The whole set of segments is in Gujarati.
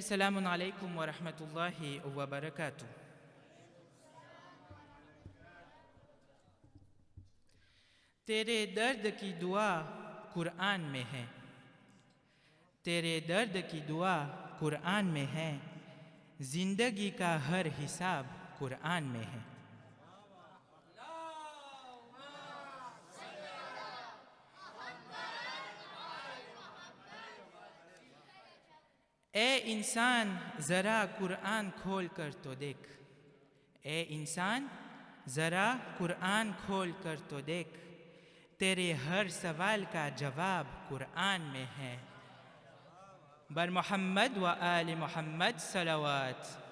अस्सलामु अलैकुम व रहमतुल्लाहि व बरकातुहू। तेरे दर्द की दुआ कुरान में है, तेरे दर्द की दुआ कुरान में है, जिंदगी का हर हिसाब कुरान में है। ए इंसान ज़रा कुरान खोल कर तो देख, ए इंसान ज़रा कुरान खोल कर तो देख, तेरे हर सवाल का जवाब कुरान में है। बर मोहम्मद व आल मोहम्मद सलावत।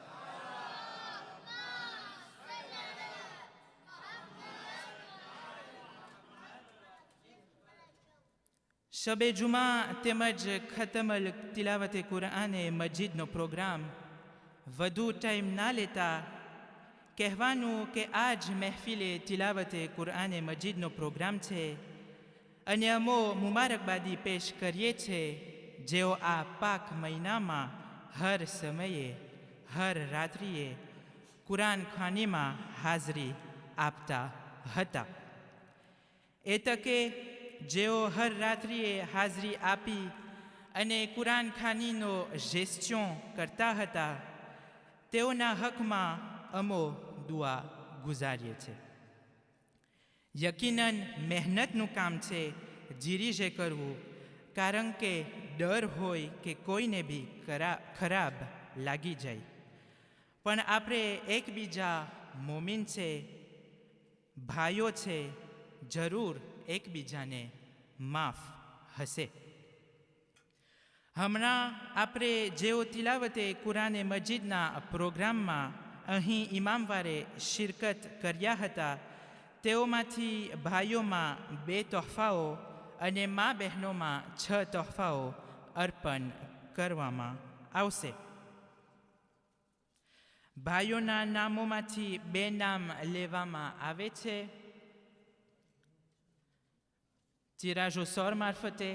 शबे जुमा તેમજ ખતમલ તિલાવતે કુરાને મજીદનો પ્રોગ્રામ વધુ ટાઈમ ના લેતા કહેવાનું કે આજ મહેફિલે તિલાવતે કુરાને મજીદનો પ્રોગ્રામ છે અને અમો મુબારકબાદી પેશ કરીએ છે જેઓ આ પાક મહિનામાં હર સમયે હર રાત્રિએ કુરાન ખાનીમાં હાજરી આપતા હતા। એ તકે જેઓ હર રાત્રિએ હાજરી આપી અને કુરાન ખાનીનો જેસ્ચ્યોં કરતા હતા તેઓના હકમાં અમો દુઆ ગુજારીએ છે। યકીનન મહેનતનું કામ છે જીરીજે કરવું, કારણ કે ડર હોય કે કોઈને બી ખરાબ લાગી જાય, પણ આપણે એકબીજા મોમીન છે, ભાઈઓ છે, જરૂર એકબીજાને માફ હશે। હમણાં આપણે જેઓ તિલાવતે કુરાને મજીદના પ્રોગ્રામમાં અહીં ઇમામવારે શિરકત કર્યા હતા તેઓમાંથી ભાઈઓમાં 2 તોહફાઓ અને મા બહેનોમાં 6 તોહફાઓ અર્પણ કરવામાં આવશે। ભાઈઓના નામોમાંથી 2 નામ લેવામાં આવે છે। તિરાજો સૌર મારફતે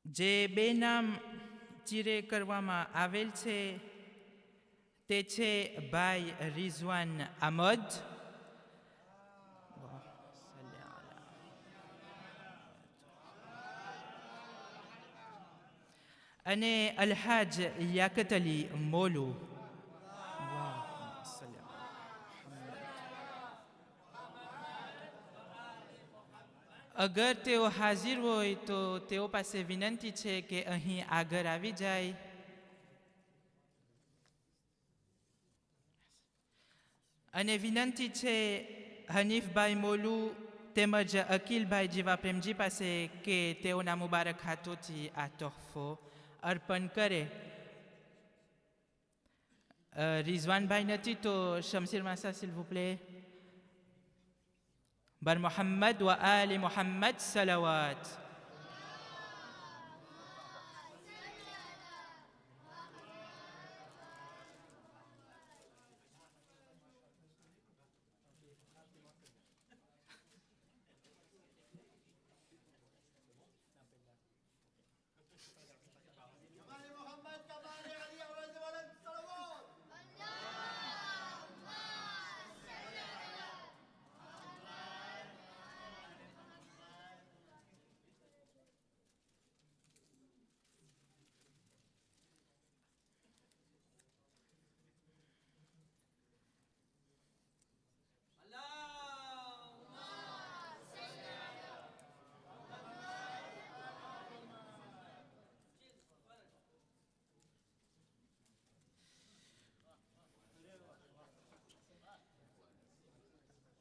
જે 2 નામ ચીરે કરવામાં આવેલ છે તે છે ભાઈ રિઝવાન અહમદ અને અલ્હાજ લિયાકત અલી મોલુ। અગર તેઓ હાજર હોય તો તેઓ પાસે વિનંતી છે કે અહીં આગળ આવી જાય। અને વિનંતી છે હનીફભાઈ મોલુ તેમજ અકિલભાઈ જીવા પ્રેમજી પાસે કે તેઓના મુબારક હાથોથી આ તોહફો અર્પણ કરે। રિઝવાનભાઈ નથી તો શમશીર માસા s'il vous plaît। बर मोहम्मद व आल मोहम्मद सलावत।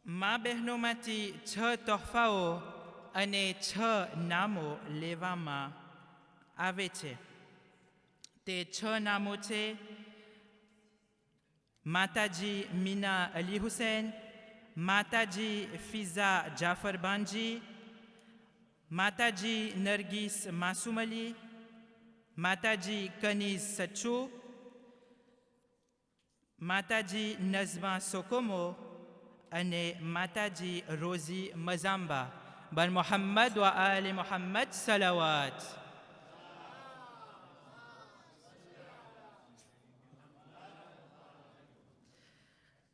મા બહેનોમાંથી 6 તોહફાઓ અને 6 નામો લેવામાં આવે છે। તે 6 નામો છે માતાજી મીના અલી હુસૈન, માતાજી ફિઝા જાફર બાંજી, માતાજી નરગીસ માસૂમ અલી, માતાજી કનીઝ સચ્ચુ, માતાજી નઝમા સોકોમો અને માતાજી રોઝી મઝામ્બા બર મોહમ્મદ વ આલે મોહમ્મદ સલાવાત.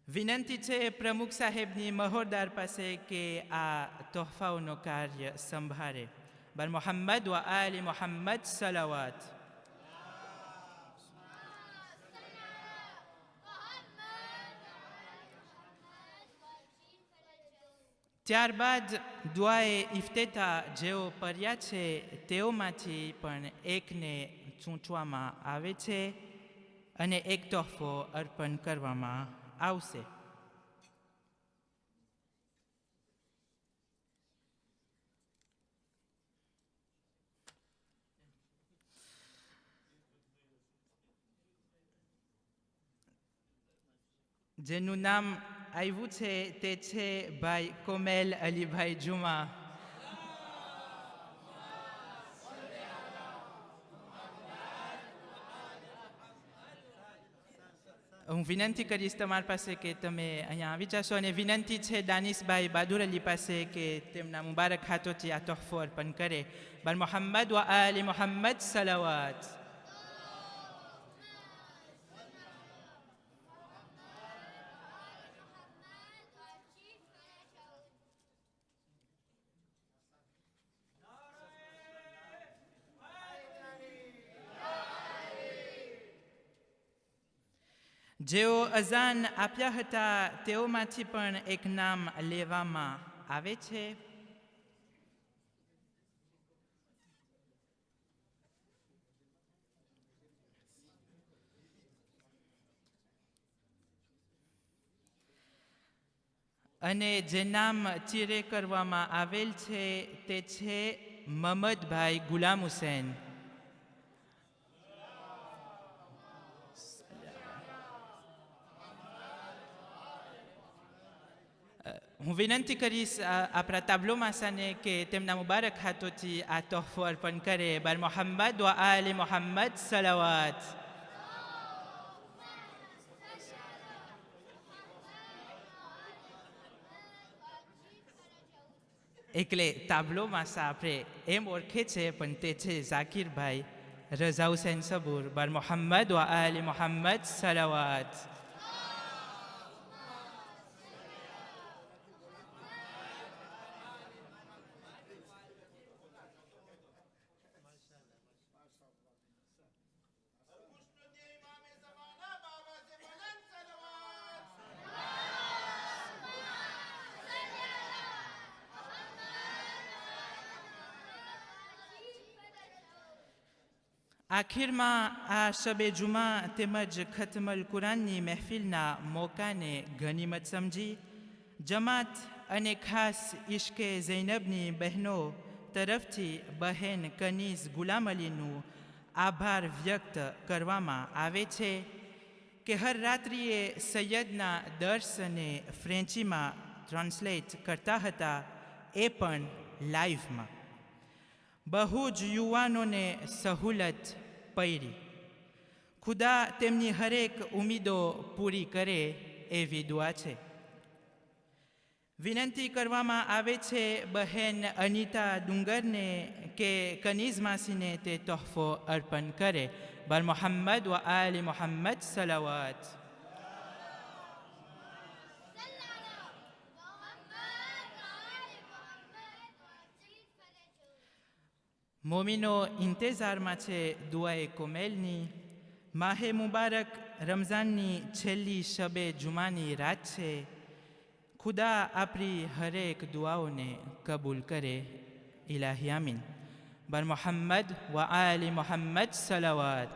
વિનંતી છે પ્રમુખ સાહેબની મહોરદાર પાસે કે આ તોહફાઓનો કાર્ય સંભાળે. બર મોહમ્મદ વ આલે મોહમ્મદ સલાવાત. ત્યારબાદ દુઆએ ઇફ્તેતા જેઓ પર્યા છે તેઓમાંથી પણ એકને ચૂંટવામાં આવે છે અને એક તોહફો અર્પણ કરવામાં આવશે. જેનું નામ આવ્યું છે તે છે ભાઈ કોમેલ અલીભાઈ જુમા. હું વિનંતી કરીશ તમારી પાસે કે તમે અહીંયા આવી જશો અને વિનંતી છે દાનિશભાઈ બહાદુર અલી પાસે કે તેમના મુબારક હાથોથી આ તોહફો અર્પણ કરે. બર મોહમ્મદ વ આલે મોહમ્મદ સલાવાત. જેઓ અઝાન આપ્યા હતા તેઓમાંથી પણ એક નામ લેવામાં આવે છે. અને જે નામ ચીરે કરવામાં આવેલ છે તે છે મહમદભાઈ ગુલામ હુસૈન. હું વિનંતી કરીશ આપણા તાબલો માસાને કે તેમના મુબારક હાથોથી આ તોહફો અર્પણ કરે. બર મોહમ્મદ વ આલે મોહમ્મદ સલાવાત. એટલે તાબલો માસા આપણે એમ ઓળખે છે પણ તે છે ઝાકીરભાઈ રઝા હુસૈન સબૂર. બર મોહમ્મદ વ આલે મોહમ્મદ સલાવાત. આખિરમાં આ શબે જુમા તેમજ ખતમલ કુરાનની મહેફિલના મોકાને ગનીમત સમજી જમાત અને ખાસ ઇશ્કે ઝૈનબની બહેનો તરફથી બહેન કનીઝ ગુલામ અલીનું આભાર વ્યક્ત કરવામાં આવે છે કે હર રાત્રિએ સૈયદના દર્શને ફ્રેન્ચીમાં ટ્રાન્સલેટ કરતા હતા, એ પણ લાઈવમાં. બહુ જ યુવાનોને સહુલત પડી. ખુદા તેમની હરેક ઉમીદો પૂરી કરે એવી દુઆ છે. વિનંતી કરવામાં આવે છે બહેન અનિતા ડુંગરને કે કનીઝ માસીને તે તોહફો અર્પણ કરે. બર મોહમ્મદ વ આલે મોહમ્મદ સલાવાત. મોમિનો ઇંતેઝારમાં છે દુઆએ કોમેલની. માહે મુબારક રમઝાનની છેલ્લી શબે જુમાની રાત છે. ખુદા આપણી હરેક દુઆઓને કબૂલ કરે. ઇલાહી આમીન. બર મોહમ્મદ વ આલે મોહમ્મદ સલાવાત.